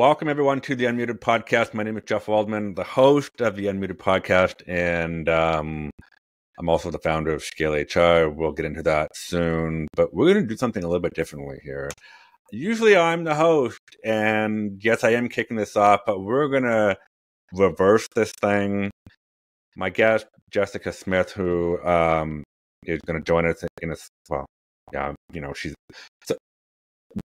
Welcome, everyone, to the Unmuted Podcast. My name is Jeff Waldman, the host of the Unmuted Podcast, and I'm also the founder of Scale HR. We'll get into that soon, but we're going to do something a little bit differently here. Usually I'm the host, and yes, I am kicking this off, but we're going to reverse this thing. My guest, Jessica Smith, who is going to join us in a, well, yeah, you know, she's... So,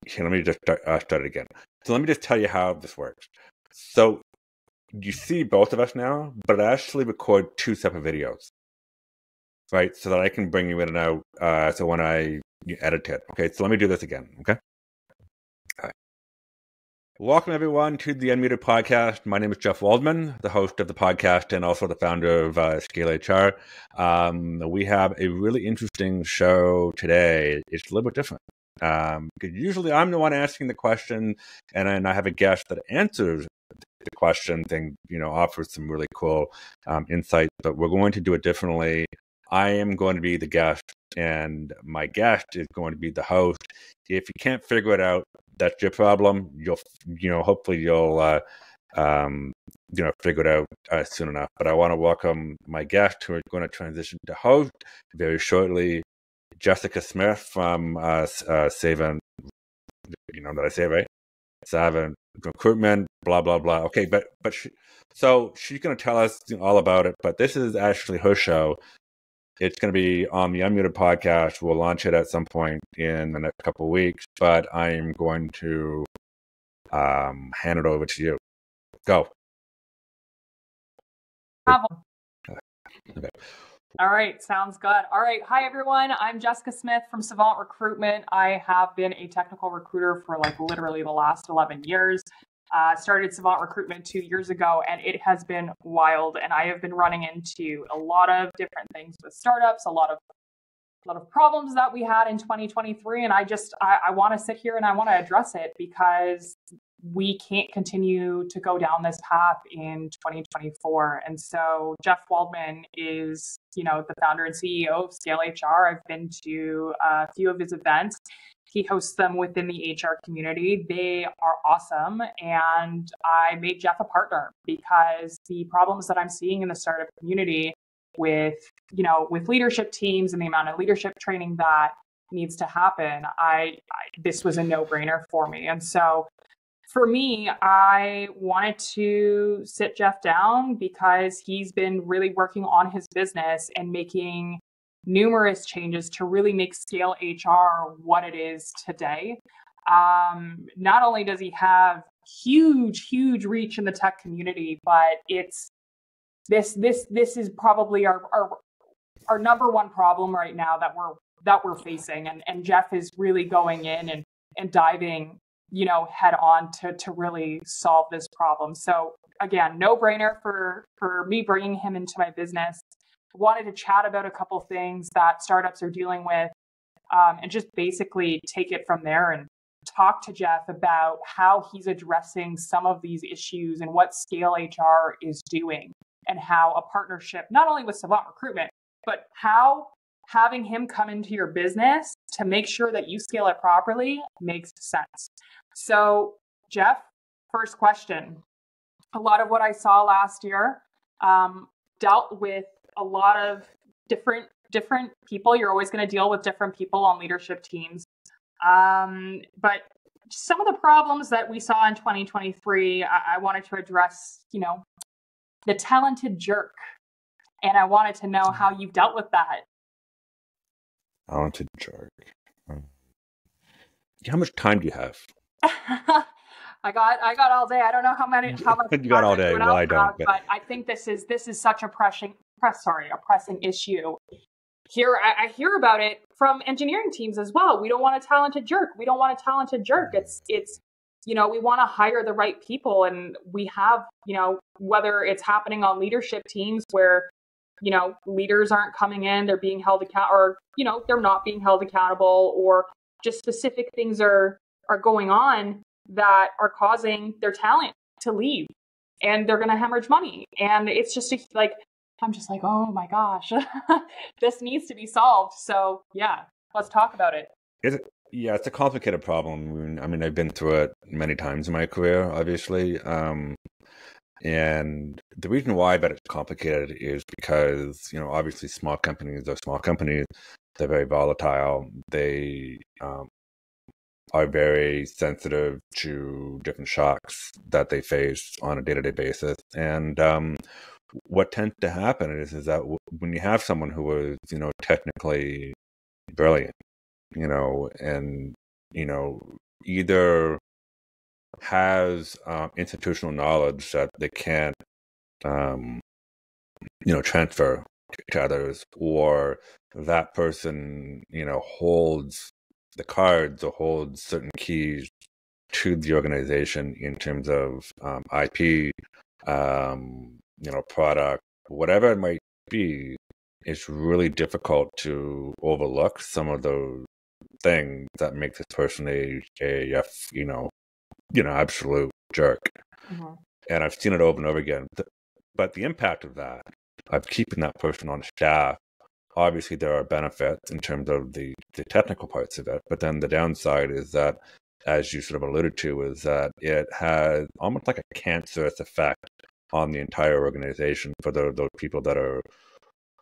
here, let me just start it again. So let me just tell you how this works. So you see both of us now, but I actually record two separate videos, right? So that I can bring you in and out. So when I edit it, okay? So let me do this again, okay? All right. Welcome, everyone, to the Unmuted Podcast. My name is Jeff Waldman, the host of the podcast and also the founder of Scale HR. We have a really interesting show today. It's a little bit different. Because usually I'm the one asking the question, and then I have a guest that answers the question, thing, you know, offers some really cool insight, but we're going to do it differently. I am going to be the guest, and my guest is going to be the host. If you can't figure it out, that's your problem. Hopefully you'll figure it out soon enough. But I want to welcome my guest, who is going to transition to host very shortly. Jessica Smith from Savant, did I say it right? Savant Recruitment, blah, blah, blah. Okay, but she's going to tell us all about it, but this is actually her show. It's going to be on the Unmuted Podcast. We'll launch it at some point in the next couple of weeks, but I'm going to hand it over to you. Go. Okay. All right, sounds good. All right, hi everyone. I'm Jessica Smith from Savant Recruitment. I have been a technical recruiter for literally the last 11 years. Started Savant Recruitment 2 years ago, and it has been wild. And I have been running into a lot of different things with startups, a lot of problems that we had in 2023. And I want to sit here and I want to address it, because we can't continue to go down this path in 2024. And so Jeff Waldman is, the founder and CEO of Scale HR. I've been to a few of his events. He hosts them within the HR community. They are awesome. And I made Jeff a partner, because the problems that I'm seeing in the startup community with leadership teams and the amount of leadership training that needs to happen, this was a no-brainer for me. And so for me, I wanted to sit Jeff down, because he's been really working on his business and making numerous changes to really make Scale HR what it is today. Not only does he have huge reach in the tech community, but it's this is probably our number one problem right now that we're facing, and Jeff is really going in and diving head on to really solve this problem. So again, no brainer for me bringing him into my business. Wanted to chat about a couple things that startups are dealing with, and just basically take it from there and talk to Jeff about how he's addressing some of these issues and what Scale HR is doing, and how a partnership, not only with Savant Recruitment, but how having him come into your business to make sure that you scale it properly makes sense. So, Jeff, first question. A lot of what I saw last year dealt with a lot of different people. You're always going to deal with different people on leadership teams. But some of the problems that we saw in 2023, I wanted to address, the talented jerk. And I wanted to know how you've dealt with that. Talented jerk. How much time do you have? I got all day. I don't know how much you got all day. Well, I don't. But I think this is such a pressing issue. Here, I hear about it from engineering teams as well. We don't want a talented jerk. We don't want a talented jerk. It's we want to hire the right people, and we have whether it's happening on leadership teams where leaders aren't coming in, they're being held accountable, or they're not being held accountable, or just specific things are going on that are causing their talent to leave, and they're going to hemorrhage money. And it's just I'm just like, oh my gosh, this needs to be solved. So yeah, let's talk about it. Yeah, it's a complicated problem. I mean, I've been through it many times in my career, obviously. And the reason why I bet it's complicated is because, obviously small companies are small companies. They're very volatile. They are very sensitive to different shocks that they face on a day-to-day basis. And what tends to happen is that when you have someone who is, technically brilliant, and, either has institutional knowledge that they can't, transfer to others, or that person, holds the cards or holds certain keys to the organization in terms of IP, product, whatever it might be. It's really difficult to overlook some of those things that make this person a absolute jerk. Mm-hmm. And I've seen it over and over again. But the impact of that, of keeping that person on staff, obviously there are benefits in terms of the technical parts of it. But then the downside is that, as you sort of alluded to, is that it has almost like a cancerous effect on the entire organization for those people that are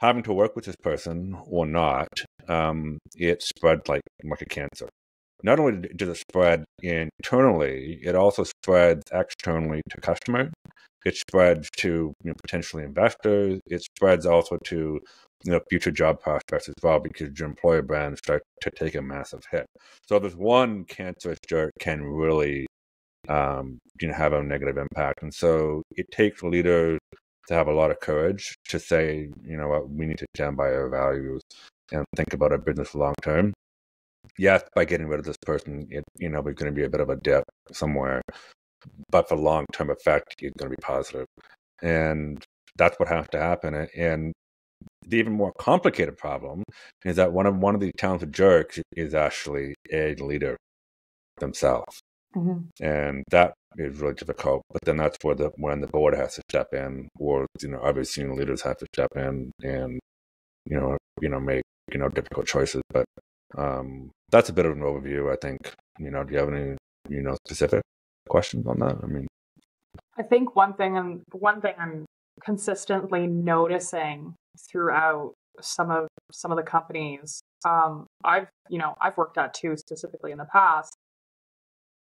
having to work with this person or not. It spreads like a cancer. Not only does it spread internally, it also spreads externally to customers. It spreads to potentially investors. It spreads also to future job prospects as well, because your employer brand starts to take a massive hit. So this one cancerous jerk can really have a negative impact. And so it takes leaders to have a lot of courage to say, what, we need to stand by our values and think about our business long term. Yes, by getting rid of this person, there's going to be a bit of a dip somewhere, but the long-term effect is going to be positive. And that's what has to happen. And the even more complicated problem is that one of the talented jerks is actually a leader themselves. Mm-hmm. And that is really difficult. But then that's where when the board has to step in, or other senior leaders have to step in and make difficult choices. But that's a bit of an overview, I think. Do you have any specific questions on that? I mean, I think one thing I'm consistently noticing throughout some of the companies I've worked at too, specifically in the past.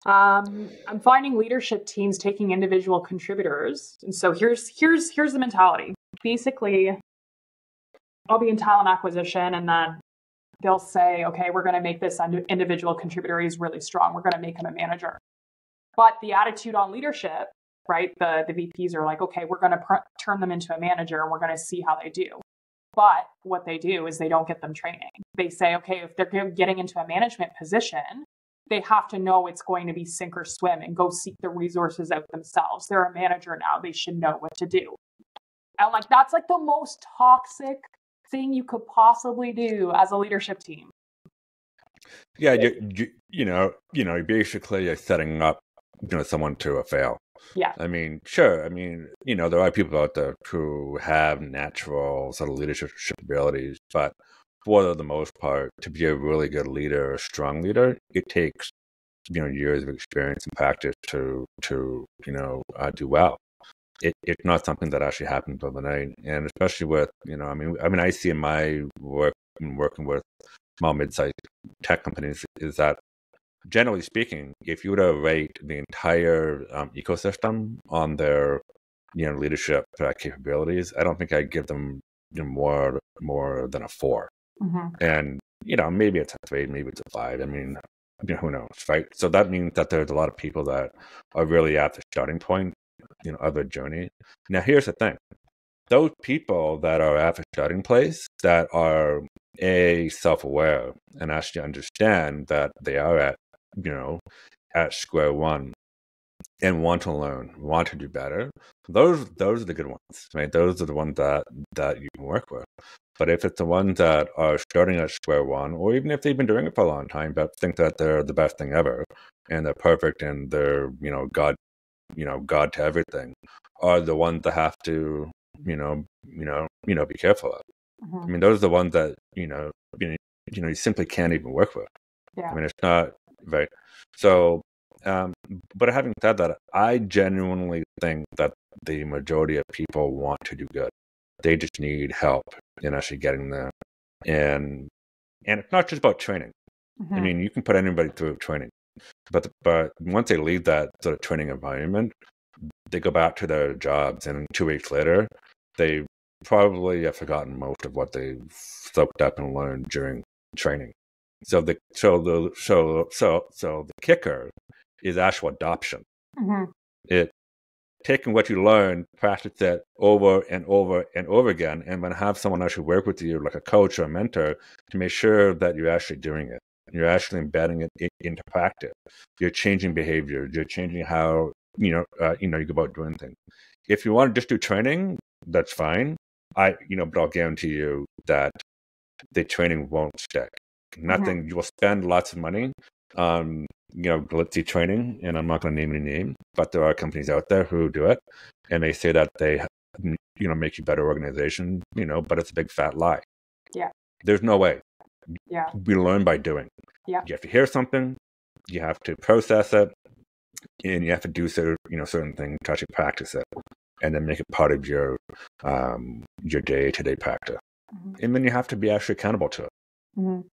I'm finding leadership teams taking individual contributors, and so here's the mentality. Basically, I'll be in talent acquisition, and then they'll say, okay, we're going to make this individual contributor, he's really strong, we're going to make him a manager. But the attitude on leadership, right, the VPs are like, okay, we're going to turn them into a manager, and we're going to see how they do. But what they do is they don't get them training. They say, okay, if they're getting into a management position, they have to know it's going to be sink or swim and go seek the resources out themselves. They're a manager now. They should know what to do. And that's the most toxic thing you could possibly do as a leadership team. Yeah, you basically are setting up someone to fail. Yeah. I mean, sure. I mean, there are people out there who have natural sort of leadership abilities, but for the most part, to be a really good leader, a strong leader, it takes years of experience and practice to do well. It's not something that actually happens overnight, and especially with I see in my work working with small mid-sized tech companies is that, generally speaking, if you were to rate the entire ecosystem on their leadership capabilities, I don't think I'd give them more than a 4. Mm-hmm. And maybe it's a 3, maybe it's a 5. I mean, who knows, right? So that means that there's a lot of people that are really at the starting point of their journey. Now, here's the thing: those people that are at the starting place, that are self-aware and actually understand that they are at square one and want to learn, want to do better, those are the good ones, right? Those are the ones that you can work with. But if it's the ones that are starting at square one, or even if they've been doing it for a long time but think that they're the best thing ever and they're perfect and they're God to everything, are the ones that have to be careful of. Mm-hmm. I mean, those are the ones that you simply can't even work with. Yeah. I mean, it's not right. So, but having said that, I genuinely think that the majority of people want to do good. They just need help in actually getting there. And it's not just about training. I Mm-hmm. mean, you can put anybody through training, but once they leave that sort of training environment, they go back to their jobs, and 2 weeks later, they probably have forgotten most of what they soaked up and learned during training. So the kicker is actual adoption. Mm-hmm. It taking what you learn, practice it over and over and over again, and then have someone actually work with you, like a coach or a mentor, to make sure that you're actually doing it. You're actually embedding it into practice. You're changing behavior. You're changing how you go about doing things. If you want to just do training, that's fine. But I'll guarantee you that the training won't stick. Nothing. You will spend lots of money on glitzy training, and I'm not going to name any names, but there are companies out there who do it, and they say that they make you better organization, but it's a big fat lie. Yeah. There's no way. Yeah. We learn by doing. Yeah. You have to hear something, you have to process it, and you have to do certain things to actually practice it, and then make it part of your day-to-day practice. Mm-hmm. And then you have to be actually accountable to it. Mm-hmm.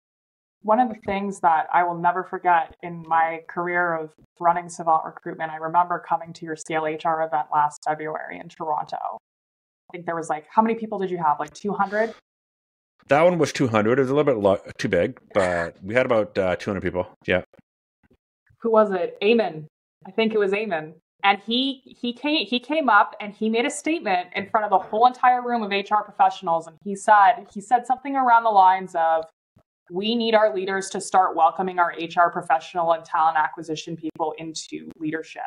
One of the things that I will never forget in my career of running Savant Recruitment, I remember coming to your Scale HR event last February in Toronto. I think there was how many people did you have? 200? That one was 200. It was a little bit too big, but we had about 200 people. Yeah. Who was it? Eamon. I think it was Eamon. And he came up and he made a statement in front of the whole entire room of HR professionals. And he said something around the lines of, we need our leaders to start welcoming our HR professional and talent acquisition people into leadership.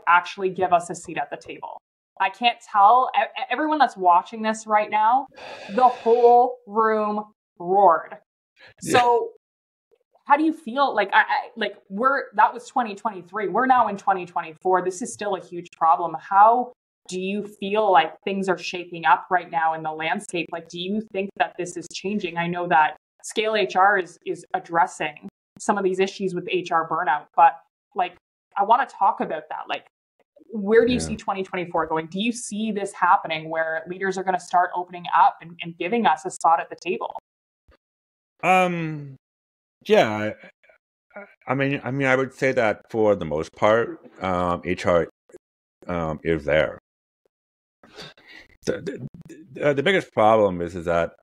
Actually give us a seat at the table. I can't tell. Everyone that's watching this right now, the whole room roared. Yeah. So how do you feel? That was 2023. We're now in 2024. This is still a huge problem. How do you feel like things are shaping up right now in the landscape? Do you think that this is changing? I know that Scale HR is addressing some of these issues with HR burnout, but I want to talk about that. Where do you see 2024 going? Do you see this happening where leaders are going to start opening up and giving us a spot at the table? Yeah. I mean, I would say that for the most part, HR is there. The biggest problem is that,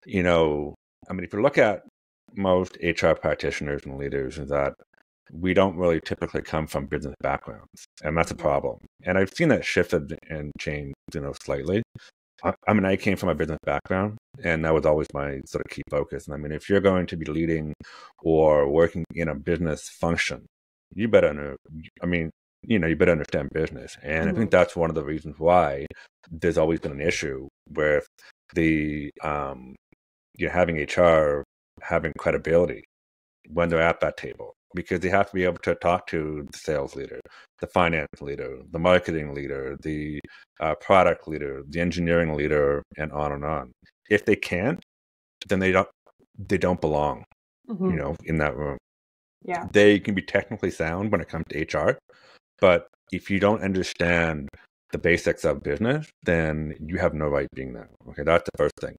if you look at most HR practitioners and leaders, is that we don't really typically come from business backgrounds, and that's a problem. And I've seen that shifted and changed, slightly. I came from a business background, and that was always my sort of key focus. And if you're going to be leading or working in a business function, you better know. You better understand business. And I think that's one of the reasons why there's always been an issue with the having HR having credibility when they're at that table, because they have to be able to talk to the sales leader, the finance leader, the marketing leader, the product leader, the engineering leader, and on and on. If they can't, then they don't belong, in that room. Yeah. They can be technically sound when it comes to HR, but if you don't understand the basics of business, then you have no right being there. Okay, that's the first thing.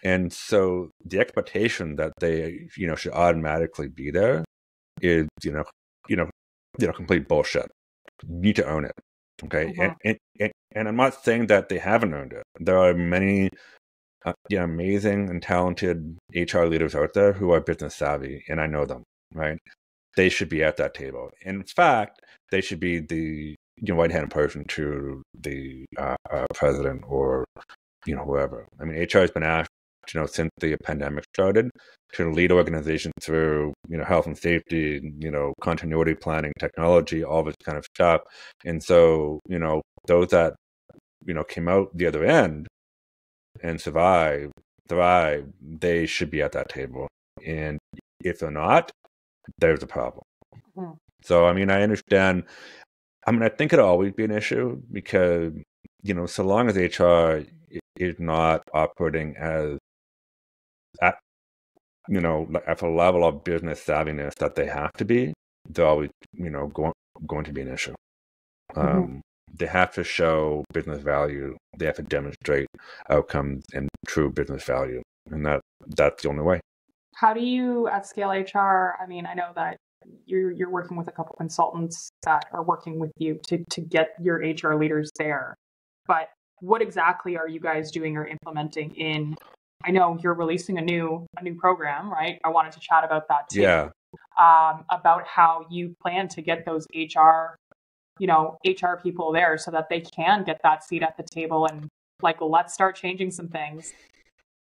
And so the expectation that they, should automatically be there is, complete bullshit. You need to own it. Okay. Mm-hmm. And I'm not saying that they haven't earned it. There are many amazing and talented HR leaders out there who are business savvy, and I know them, right? They should be at that table. In fact, they should be the right-hand person to the president or, whoever. HR has been asked, since the pandemic started, to lead organizations through, health and safety, continuity planning, technology, all this kind of stuff. And so, those that, came out the other end and survived, they should be at that table. And if they're not, there's a problem. Mm-hmm. So, I understand. I think it'll always be an issue because, so long as HR is not operating as at a level of business savviness that they have to be, they're always, going to be an issue. They have to show business value. They have to demonstrate outcomes and true business value. And that's the only way. How do you at Scale HR, I mean, I know that you're working with a couple consultants that are working with you to get your HR leaders there. But what exactly are you guys doing or implementing in? I know you're releasing a new program, right? I wanted to chat about that too. Yeah. About how you plan to get those HR people there so that they can get that seat at the table and let's start changing some things.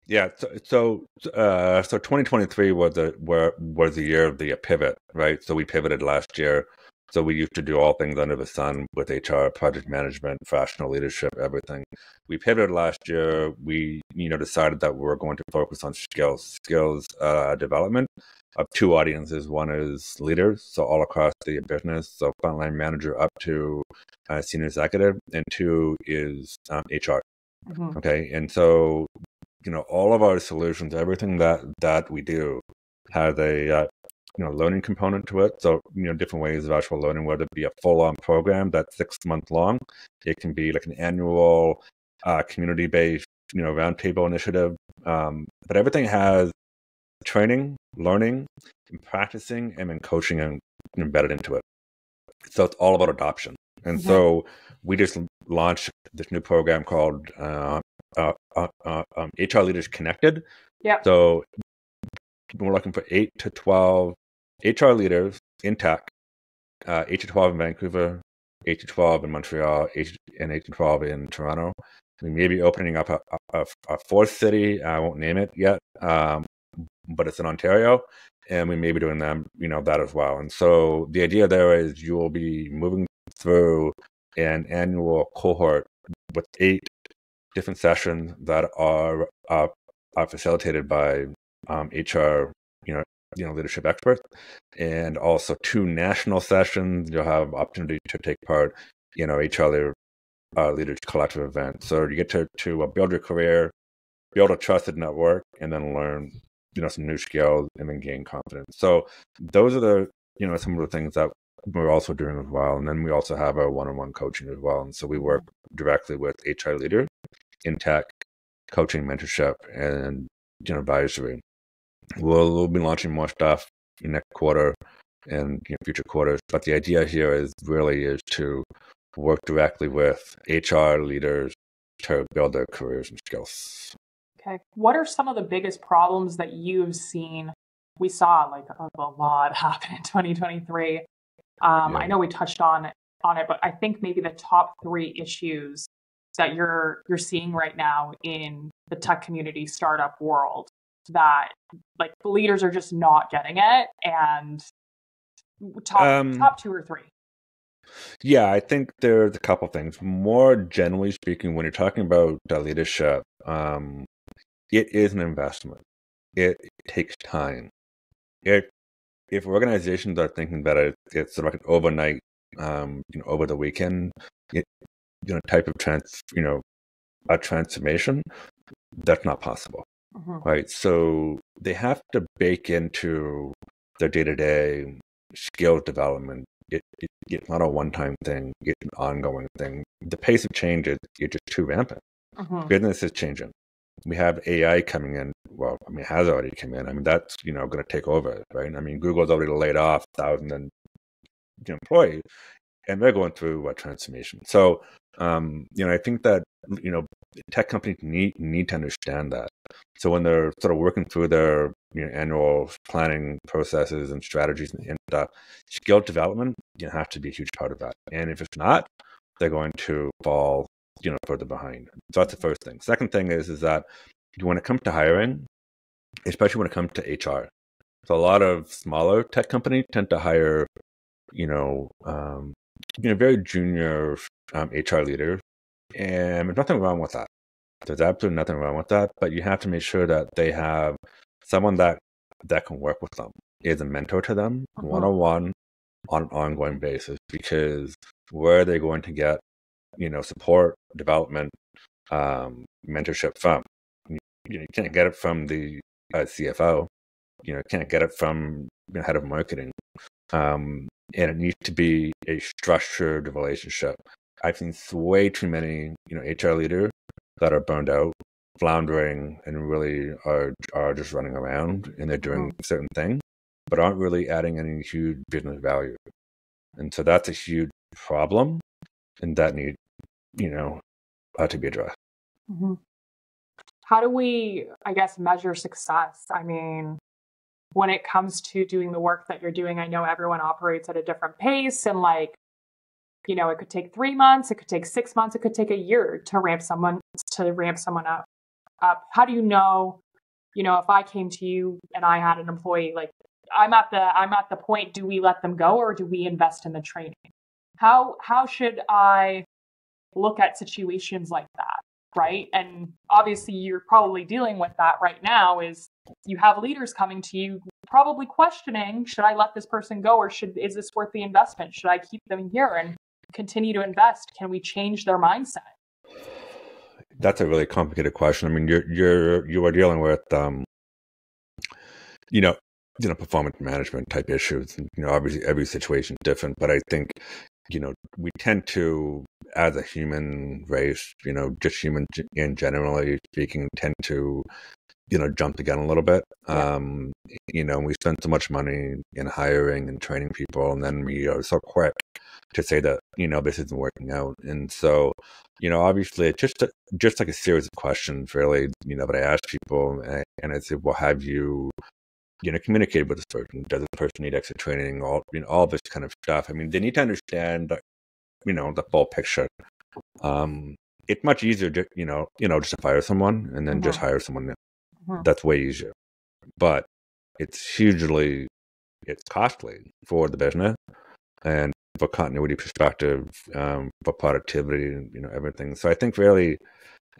Yeah. So 2023 was the year of the pivot, right? So we pivoted last year. So we used to do all things under the sun with HR, project management, professional leadership, everything. We pivoted last year. We, decided that we're going to focus on skills development of two audiences. One is leaders, so all across the business, so frontline manager up to senior executive, and two is HR. Okay, and so all of our solutions, everything that we do, has a learning component to it. So, different ways of actual learning, whether it be a full-on program that's 6 months long. It can be like an annual community-based, roundtable initiative. But everything has training, learning, and practicing, and then coaching and embedded into it. So it's all about adoption. And so we just launched this new program called HR Leaders Connected. Yeah. So we're looking for 8 to 12 HR leaders in tech, 8 to 12 in Vancouver, 8 to 12 in Montreal, 8 to 12 in Toronto. We may be opening up a fourth city. I won't name it yet, but it's in Ontario, and we may be doing them, that as well. And so the idea there is you will be moving through an annual cohort with 8 different sessions that are facilitated by HR, leadership experts, and also 2 national sessions. You'll have opportunity to take part, HR leaders collective event. So you get to build your career, build a trusted network, and then learn, some new skills and then gain confidence. So those are the, some of the things that we're also doing as well. And then we also have our one-on-one coaching as well. And so we work directly with HR leaders in tech, coaching, mentorship, and advisory. We'll be launching more stuff in next quarter and future quarters. But the idea here is to work directly with HR leaders to build their careers and skills. Okay. What are some of the biggest problems that you've seen? We saw a lot happen in 2023. I know we touched on it, but I think maybe the top 3 issues that you're seeing right now in the tech community startup world that the leaders are just not getting it, and top 2 or 3. Yeah, I think there's a couple things. More generally speaking, when you're talking about leadership, it is an investment. It takes time. If organizations are thinking that it's sort of like an overnight, over the weekend, type of a transformation, that's not possible, right? So they have to bake into their day-to-day skill development. It's not a one-time thing. It's an ongoing thing. The pace of change is just too rampant. Business is changing. We have AI coming in. Well, it has already come in. That's, going to take over, right? Google's already laid off 1,000 employees, and they're going through a transformation. So, I think that, tech companies need to understand that. So when they're sort of working through their annual planning processes and strategies and skill development, have to be a huge part of that. And if it's not, they're going to fall, further behind. So that's the first thing. Second thing is that when it comes to hiring, especially when it comes to HR, so a lot of smaller tech companies tend to hire, very junior HR leaders, and there's nothing wrong with that. There's absolutely nothing wrong with that, but you have to make sure that they have someone that can work with them, is a mentor to them, one-on-one, on an ongoing basis, because where are they going to get, support, development, mentorship from? You can't get it from the CFO. can't get it from head of marketing. And it needs to be a structured relationship. I've seen way too many, HR leaders that are burned out, floundering, and really are just running around, and they're doing certain things, but aren't really adding any huge business value. And so that's a huge problem, and that needs, to be addressed. Mm-hmm. How do we, I guess, measure success? I mean, when it comes to doing the work that you're doing, I know everyone operates at a different pace, and it could take 3 months, it could take 6 months, it could take a year to ramp someone up. How do you know, if I came to you and I had an employee, like I'm at the point, do we let them go or do we invest in the training? How should I look at situations like that? Right. And obviously you're probably dealing with that right now, is you have leaders coming to you probably questioning, should I let this person go, or is this worth the investment? Should I keep them here and continue to invest? Can we change their mindset? That's a really complicated question. I mean, you are dealing with, performance management type issues. And, obviously every situation is different, but I think, we tend to, as a human race, just humans in generally speaking, tend to, jump the gun a little bit. Yeah. We spend so much money in hiring and training people, and then we are so quick to say that, this isn't working out. And so, obviously it's just like a series of questions really, that I ask people, and I say, well, have you, communicated with this person? Does this person need extra training? All this kind of stuff. I mean, they need to understand, the full picture. It's much easier to, just to fire someone and then just hire someone new. That's way easier. But it's costly for the business and for continuity perspective, for productivity, and, everything. So I think really,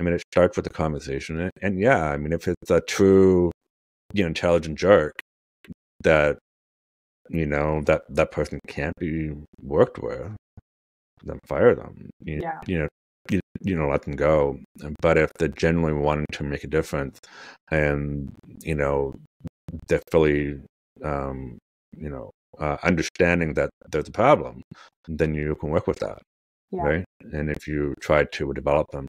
it starts with the conversation. And yeah, if it's a true, intelligent jerk that, that person can't be worked with, then fire them. Let them go. But if they're genuinely wanting to make a difference, and they're fully, understanding that there's a problem, then you can work with that, right? And if you try to develop them,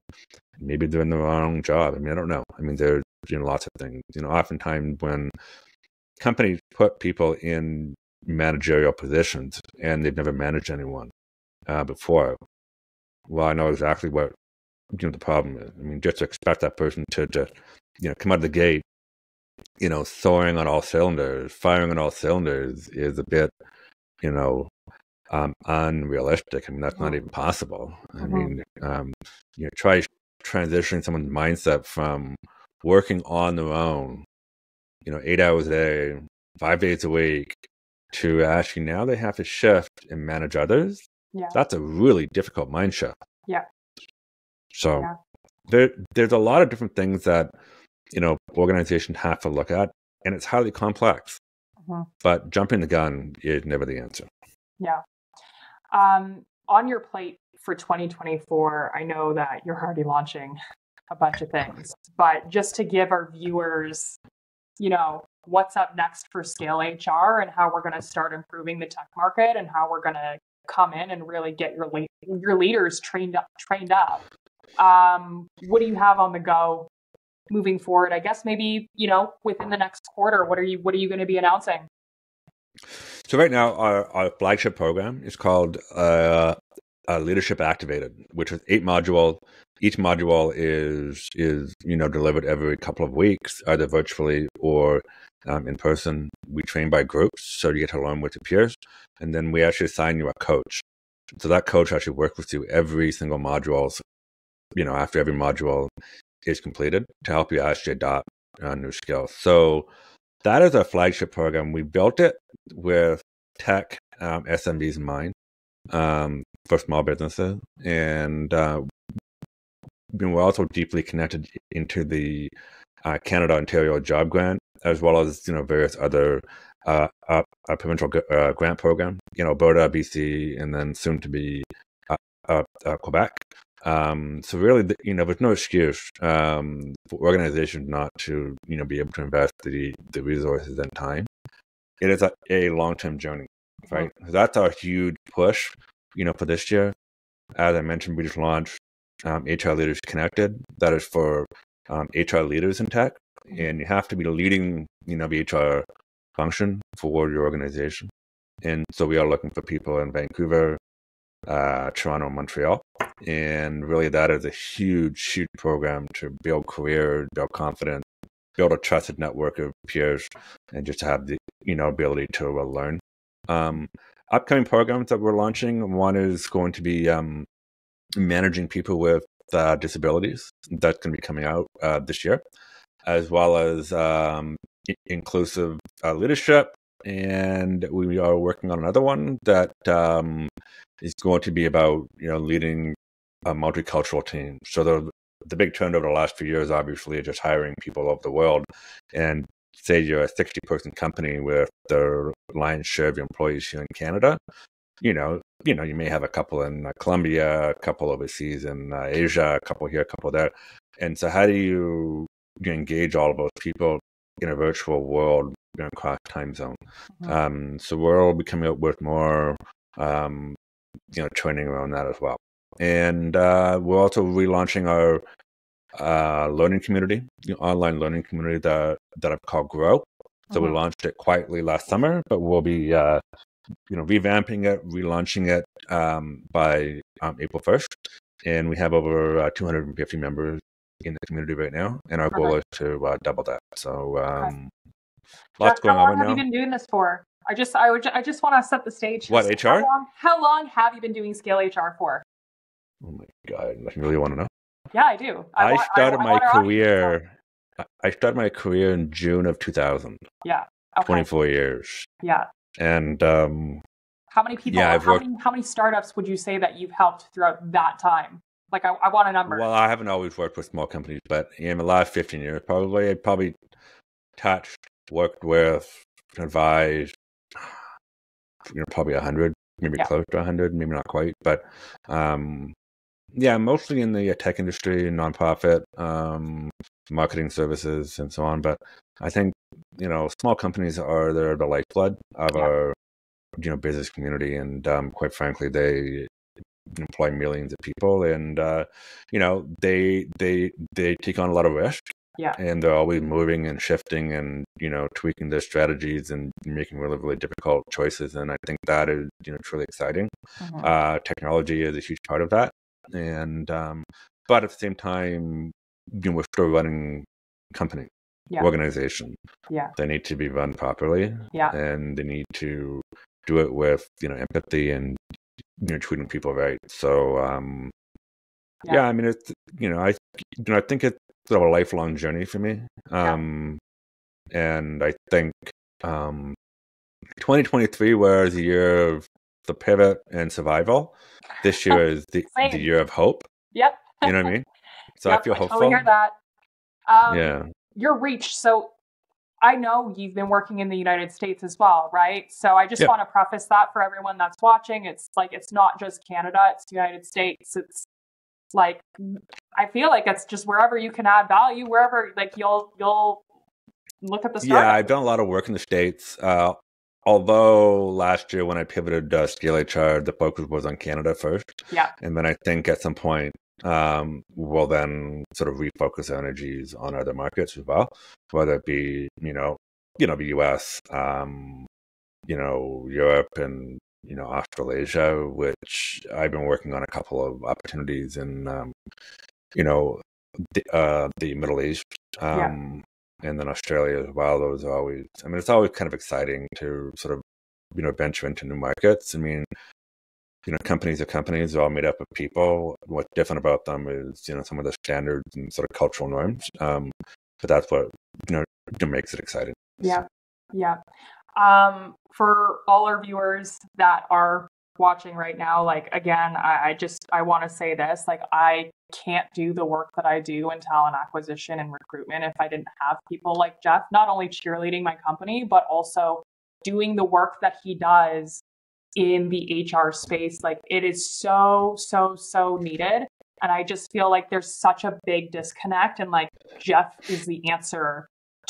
maybe they're in the wrong job. I don't know. There's lots of things. Oftentimes when companies put people in managerial positions and they've never managed anyone before, well, I know exactly what the problem is. Just to expect that person to come out of the gate, soaring on all cylinders, firing on all cylinders is a bit, unrealistic. That's not even possible. Try transitioning someone's mindset from working on their own, 8 hours a day, 5 days a week, to actually now they have to shift and manage others. Yeah. That's a really difficult mind shift. Yeah. So there's a lot of different things that, organizations have to look at, and it's highly complex. But jumping the gun is never the answer. Yeah. On your plate for 2024, I know that you're already launching a bunch of things, but just to give our viewers, what's up next for Scale HR and how we're going to start improving the tech market and how we're going to come in and really get your leaders trained up. What do you have on the go moving forward? I guess maybe, within the next quarter, what are you going to be announcing? So right now, our flagship program is called Leadership Activated, which is 8 modules. Each module is delivered every couple of weeks, either virtually or in person. We train by groups, so you get to learn with your peers, and then we actually assign you a coach. So that coach actually works with you every single module. After every module is completed, to help you actually adopt new skills. So that is our flagship program. We built it with tech SMBs in mind, for small businesses, and we're also deeply connected into the Canada Ontario Job Grant, as well as various other provincial grant program. Alberta, BC, and then soon to be Quebec. So really, there's no excuse for organizations not to, be able to invest the resources and time. It is a long-term journey, right? So that's our huge push, for this year. As I mentioned, we just launched HR Leaders Connected. That is for HR leaders in tech, and you have to be leading, the HR function for your organization. And so we are looking for people in Vancouver, Toronto, Montreal. And really that is a huge program to build career, build confidence, build a trusted network of peers, and just to have the, ability to learn. Upcoming programs that we're launching, one is going to be managing people with disabilities. That's going to be coming out this year, as well as inclusive leadership. And we are working on another one that is going to be about, leading a multicultural team. So the big trend over the last few years, obviously, is just hiring people all over the world. And say you're a 60-person company with the lion's share of your employees here in Canada, you may have a couple in Colombia, a couple overseas in Asia, a couple here, a couple there. And so how do you engage all of those people in a virtual world across time zone? So we'll be coming up with more, training around that as well. And we're also relaunching our learning community, online learning community that I've called Grow. So we launched it quietly last summer, but we'll be revamping it, relaunching it by April 1st. And we have over 250 members in the community right now. And our goal is to double that. So lots going on right now. How long have you been doing this for? I just want to set the stage. What, HR? How long have you been doing Scale HR for? Oh my God, I really want to know. Yeah, I do. I started my career in June of 2000. Yeah. Okay. 24 years. Yeah. And how many people, how many startups would you say that you've helped throughout that time? Like, I want a number. Well, I haven't always worked with small companies, but in the last 15 years, I probably touched, worked with, advised, probably 100, maybe close to 100, maybe not quite. But mostly in the tech industry, nonprofit, marketing services, and so on. But I think, small companies are the lifeblood of our, business community. And quite frankly, they employ millions of people, and they take on a lot of risk. Yeah. And they're always moving and shifting and tweaking their strategies and making really difficult choices. And I think that is truly exciting. Technology is a huge part of that. And but at the same time, we're still running company, organization. Yeah. They need to be run properly. Yeah. And they need to do it with empathy and treating people right. So I mean, it's I think it's sort of a lifelong journey for me. And I think 2023 was the year of the pivot and survival. This year is the year of hope. Yep. You know what I mean? So I feel hopeful. I hear that. Yeah. Your reach. So I know you've been working in the United States as well, right? So I just want to preface that for everyone that's watching. It's like, it's not just Canada, it's the United States. It's like, I feel like it's just wherever you can add value, wherever like you'll look at the startup. Yeah, I've done a lot of work in the States. Although last year when I pivoted Scale HR, the focus was on Canada first. Yeah. And then I think at some point we'll then sort of refocus our energies on other markets as well, whether it be, the US, Europe and, Australasia, which I've been working on a couple of opportunities in, the Middle East. And then Australia as well. Those are always, it's always kind of exciting to sort of, venture into new markets. I mean, companies are companies, they're all made up of people. What's different about them is, some of the standards and sort of cultural norms. But that's what, makes it exciting. Yeah. Yeah. For all our viewers that are watching right now, like, again, I want to say this, like, I can't do the work that I do in talent acquisition and recruitment if I didn't have people like Jeff, not only cheerleading my company, but also doing the work that he does in the HR space. Like, it is so needed. And I just feel like there's such a big disconnect, and like Jeff is the answer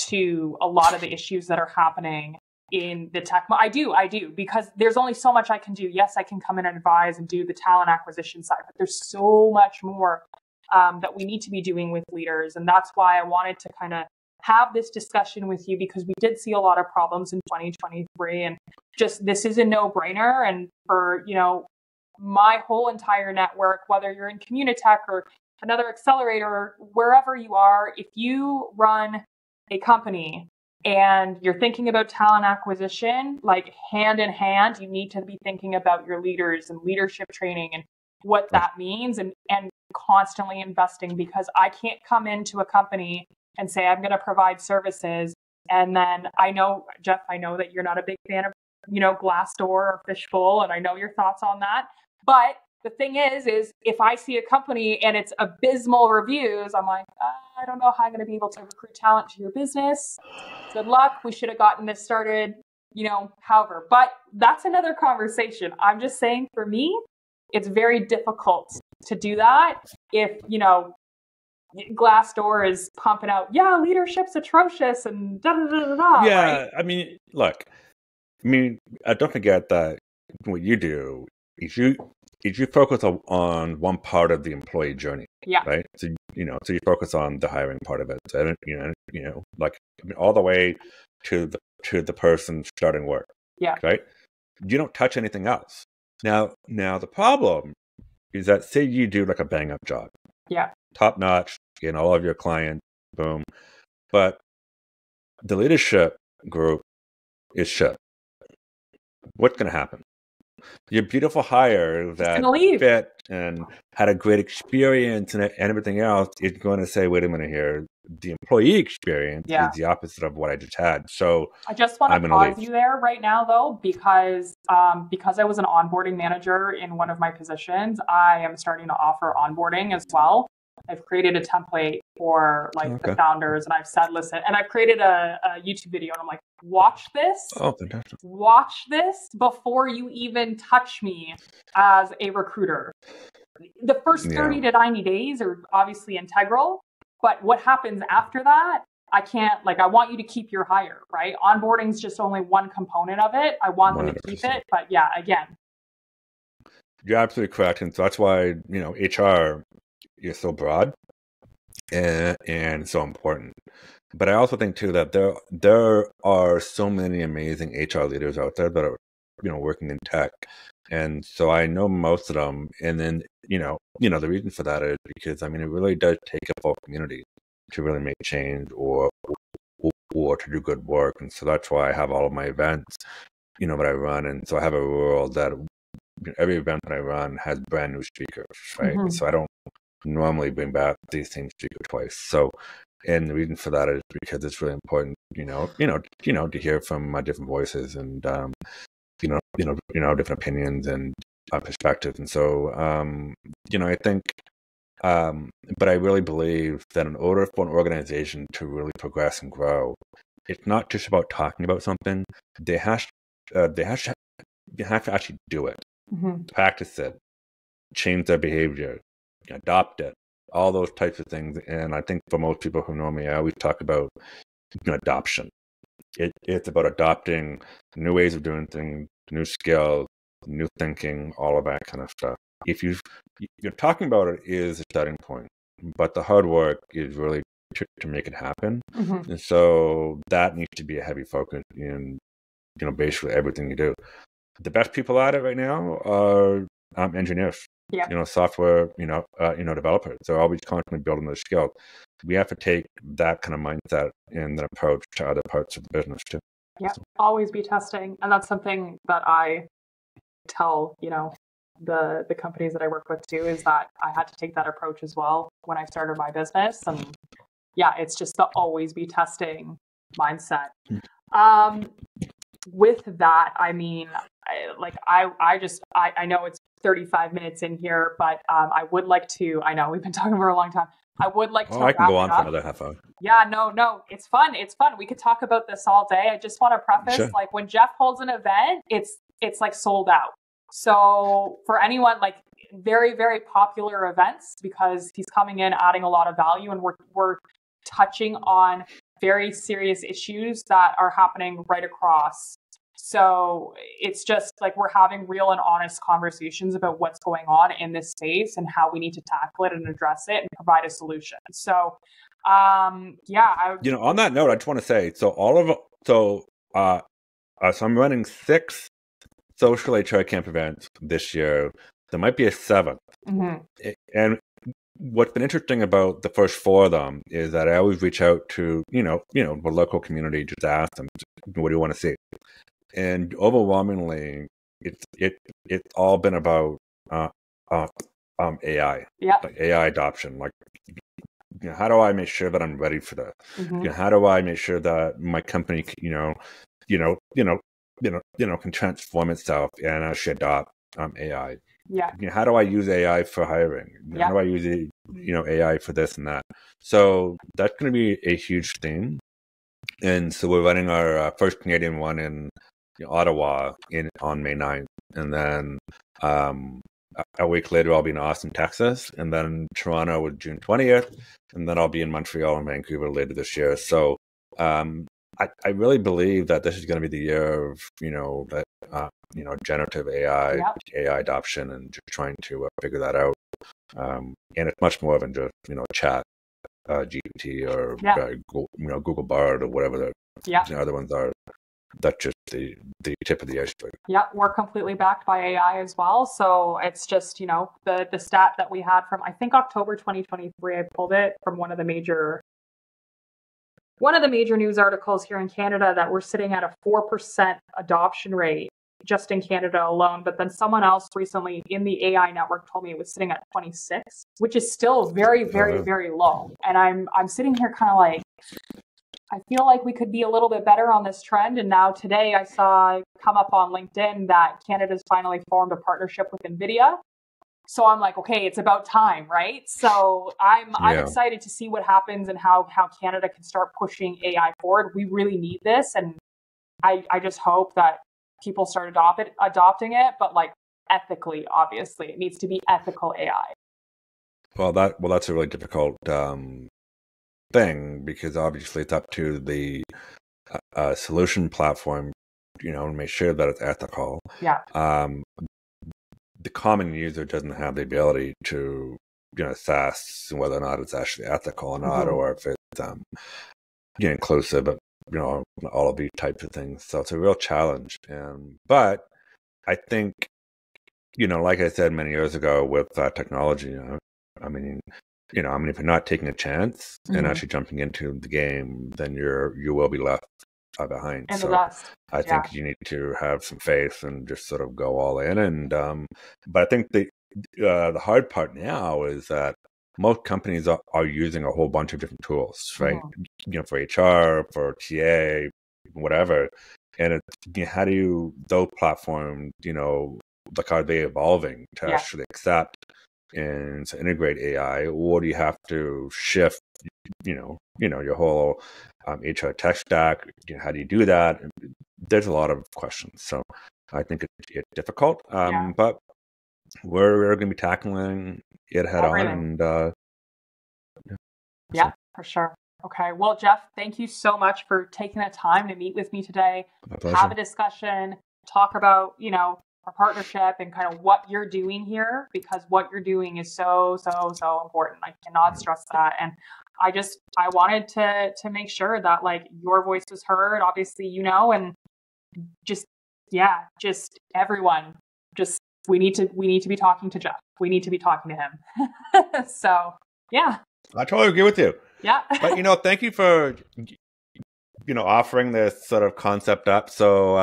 to a lot of the issues that are happening in the tech. I do, because there's only so much I can do. Yes, I can come in and advise and do the talent acquisition side, but there's so much more that we need to be doing with leaders. And that's why I wanted to kind of have this discussion with you, because we did see a lot of problems in 2023, and just this is a no-brainer. And for, you know, my whole entire network, whether you're in Communitech or another accelerator, or wherever you are, if you run a company and you're thinking about talent acquisition, like hand in hand, you need to be thinking about your leaders and leadership training and what that means, and constantly investing, because I can't come into a company and say, I'm going to provide services. And then I know, Jeff, I know that you're not a big fan of, you know, Glassdoor or Fishbowl, and I know your thoughts on that. But the thing is if I see a company and it's abysmal reviews, I'm like, I don't know how I'm going to be able to recruit talent to your business. Good luck. We should have gotten this started, you know, however. But that's another conversation. I'm just saying, for me, it's very difficult to do that if, you know, Glassdoor is pumping out, yeah, leadership's atrocious and da da da da da. Yeah, right? I mean, look, don't forget that what you do is you focus on one part of the employee journey, Yeah. right? So you focus on the hiring part of it, so, like all the way to the person starting work, Yeah. right? You don't touch anything else. Now the problem is that, say you do like a bang up job, Yeah. top notch, getting all of your clients, boom, but the leadership group is shit. What's going to happen? Your beautiful hire that fit and had a great experience and everything else is going to say, wait a minute here, the employee experience is the opposite of what I just had. So I just want to pause you there right now, though, because I was an onboarding manager in one of my positions, I am starting to offer onboarding as well. I've created a template for the founders, and I've said, listen, and I've created a YouTube video, and I'm like, watch this. Oh, fantastic. Watch this before you even touch me as a recruiter. The first 30 to 90 days are obviously integral, but what happens after that, I can't, I want you to keep your hire, right? Onboarding is just only one component of it. I want them to keep it, but yeah, again. You're absolutely correct. And so that's why, HR is so broad and so important. But I also think too that there are so many amazing HR leaders out there that are, working in tech. And so I know most of them. And then, the reason for that is because, it really does take a full community to really make change or to do good work. And so that's why I have all of my events, that I run. And so I have a rule that every event that I run has brand new speakers, right? Mm-hmm. So I don't normally bring back these same speakers twice. So, and the reason for that is because it's really important, to hear from different voices and, different opinions and perspectives. And so, I think, but I really believe that in order for an organization to really progress and grow, it's not just about talking about something. They have to actually do it, practice it, change their behavior, adopt it, all those types of things. And I think for most people who know me, I always talk about adoption. It's about adopting new ways of doing things, new skills, new thinking, all of that kind of stuff. If you're talking about it is a starting point, but the hard work is really to make it happen. Mm-hmm. And so that needs to be a heavy focus in, basically everything you do. The best people at it right now are engineers. Yeah. Software, developers. They're always constantly building their skills. We have to take that kind of mindset and that approach to other parts of the business too. Yeah, always be testing. And that's something that I tell, the companies that I work with too, is that I had to take that approach as well when I started my business. And yeah, it's just the always be testing mindset. With that, I know it's 35 minutes in here, but I would like to, I know we've been talking for a long time. I would like to. I can go on for another half hour. Yeah, no, it's fun. It's fun. We could talk about this all day. I just want to preface, when Jeff holds an event, it's sold out. So for anyone, very, very popular events because he's coming in, adding a lot of value, and we're touching on very serious issues that are happening right across. So it's just like we're having real and honest conversations about what's going on in this space and how we need to tackle it and address it and provide a solution. So, on that note, I just want to say, so I'm running 6 social HR camp events this year. There might be a 7th. Mm-hmm. And what's been interesting about the first 4 of them is that I always reach out to, the local community, just ask them, what do you want to see? And overwhelmingly, it's all been about AI, like AI adoption. Like, how do I make sure that I'm ready for that? Mm-hmm. How do I make sure that my company, can transform itself and actually adopt AI? Yeah. How do I use AI for hiring? How do I use AI for this and that? So that's going to be a huge theme. And so we're running our first Canadian one in Ottawa on May 9th. And then a week later, I'll be in Austin, Texas. And then Toronto with June 20th. And then I'll be in Montreal and Vancouver later this year. So I really believe that this is going to be the year of, generative AI, AI adoption, and just trying to figure that out. And it's much more than just, chat, GPT or Google Bard or whatever the other ones are. That's just the tip of the iceberg. Yeah, we're completely backed by AI as well. So it's just, the stat that we had from, I think, October 2023, I pulled it from one of the major news articles here in Canada that we're sitting at a 4% adoption rate just in Canada alone. But then someone else recently in the AI network told me it was sitting at 26, which is still very, very, very low. And I'm sitting here kind of like, I feel like we could be a little bit better on this trend. And now today I saw come up on LinkedIn that Canada's finally formed a partnership with NVIDIA. So I'm like, okay, it's about time, right? So I'm excited to see what happens and how Canada can start pushing AI forward. We really need this. And I just hope that people start adopting it, but like ethically, obviously. It needs to be ethical AI. Well, that's a really difficult thing, because obviously it's up to the solution platform, to make sure that it's ethical. Yeah. The common user doesn't have the ability to, assess whether or not it's actually ethical or not, or if it's inclusive of, all of these types of things. So it's a real challenge. But I think, like I said many years ago with technology, if you're not taking a chance and actually jumping into the game, then you will be left behind. And so I think you need to have some faith and just sort of go all in. And but I think the hard part now is that most companies are using a whole bunch of different tools, right? For HR, for TA, whatever. And how do those platforms, are they evolving to actually accept and to integrate AI, or do you have to shift, your whole HR tech stack? How do you do that? There's a lot of questions. So I think it's difficult, but we're going to be tackling it head on. And for sure. Okay. Well, Jeff, thank you so much for taking the time to meet with me today, have a discussion, talk about, our partnership and kind of what you're doing here, because what you're doing is so, so, so important. I cannot stress that. And I wanted to make sure that like your voice was heard, obviously, and just everyone, we need to be talking to Jeff. We need to be talking to him. So, yeah. I totally agree with you. Yeah. But, thank you for, offering this sort of concept up. So,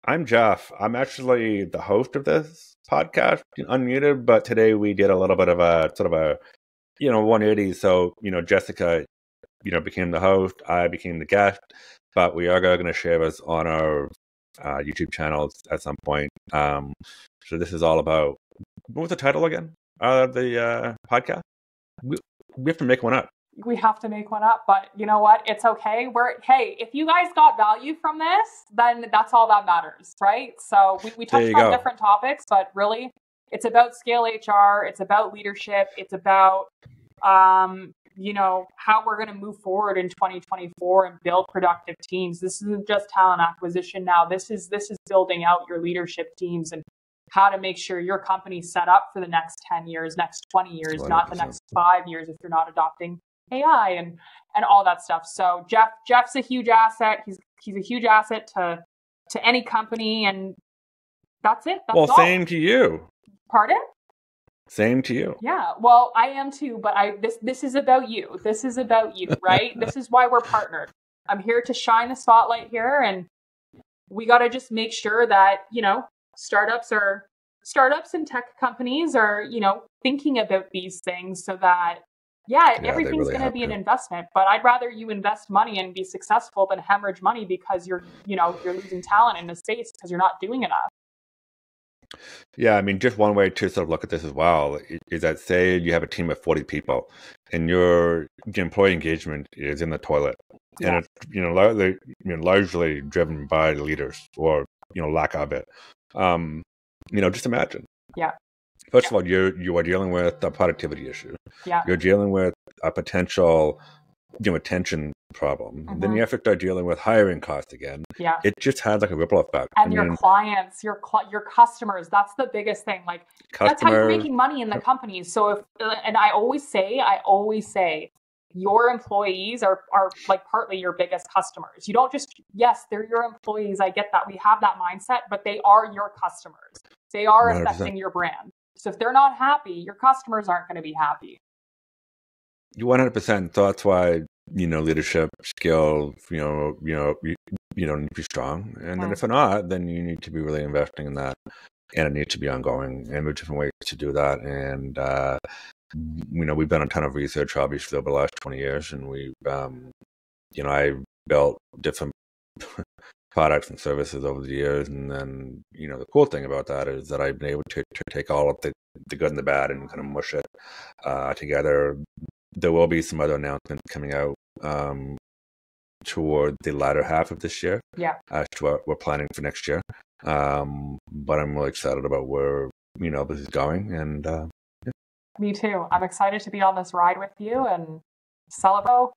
I'm Jeff. I'm actually the host of this podcast, Unmuted, but today we did a little bit of a sort of a, 180. So, Jessica, became the host. I became the guest, but we are going to share this on our YouTube channels at some point. So this is all about, what was the title again? The podcast? We have to make one up. We have to make one up, but you know what? It's okay. Hey, if you guys got value from this, then that's all that matters, right? So we touched on different topics, but really it's about scale HR. It's about leadership. It's about, you know, how we're going to move forward in 2024 and build productive teams. This isn't just talent acquisition now. This is building out your leadership teams and how to make sure your company's set up for the next 10 years, next 20 years, 100%. Not the next 5 years if you're not adopting AI and all that stuff. So Jeff's a huge asset. He's a huge asset to any company, and that's it. That's all. Same to you. Pardon? Same to you. Yeah. Well, I am too, but this is about you. This is about you, right? This is why we're partnered. I'm here to shine the spotlight here, and we got to just make sure that, you know, startups and tech companies are, you know, thinking about these things so that, everything's really going to be an investment, but I'd rather you invest money and be successful than hemorrhage money because you're losing talent in the States because you're not doing enough. Yeah, I mean, just one way to sort of look at this as well is that, say you have a team of 40 people and your employee engagement is in the toilet, and it's, you know, largely driven by the leaders or, you know, lack of it. You know, just imagine. Yeah. First of all, you are dealing with a productivity issue. Yeah. You're dealing with a potential, you know, attention problem. Mm-hmm. Then you have to start dealing with hiring costs again. Yeah. It just has like a ripple effect. And your clients, your customers, that's the biggest thing. Like, that's how you're making money in the companies. So and I always say, your employees are like partly your biggest customers. You don't just, yes, they're your employees. I get that. We have that mindset, but they are your customers. They are 100%. Affecting your brand. So if they're not happy, your customers aren't going to be happy. 100%. So that's why, you know, leadership skill, you need to be strong. And then if they're not, then you need to be really investing in that. And it needs to be ongoing, and there's different ways to do that. And, you know, we've done a ton of research, obviously, over the last 20 years. And we've, you know, I built different products and services over the years. And then, you know, the cool thing about that is that I've been able to take all of the good and the bad and kind of mush it together. There will be some other announcements coming out toward the latter half of this year. Yeah. As to what we're planning for next year. But I'm really excited about where, you know, this is going. And Me too. I'm excited to be on this ride with you and celebrate.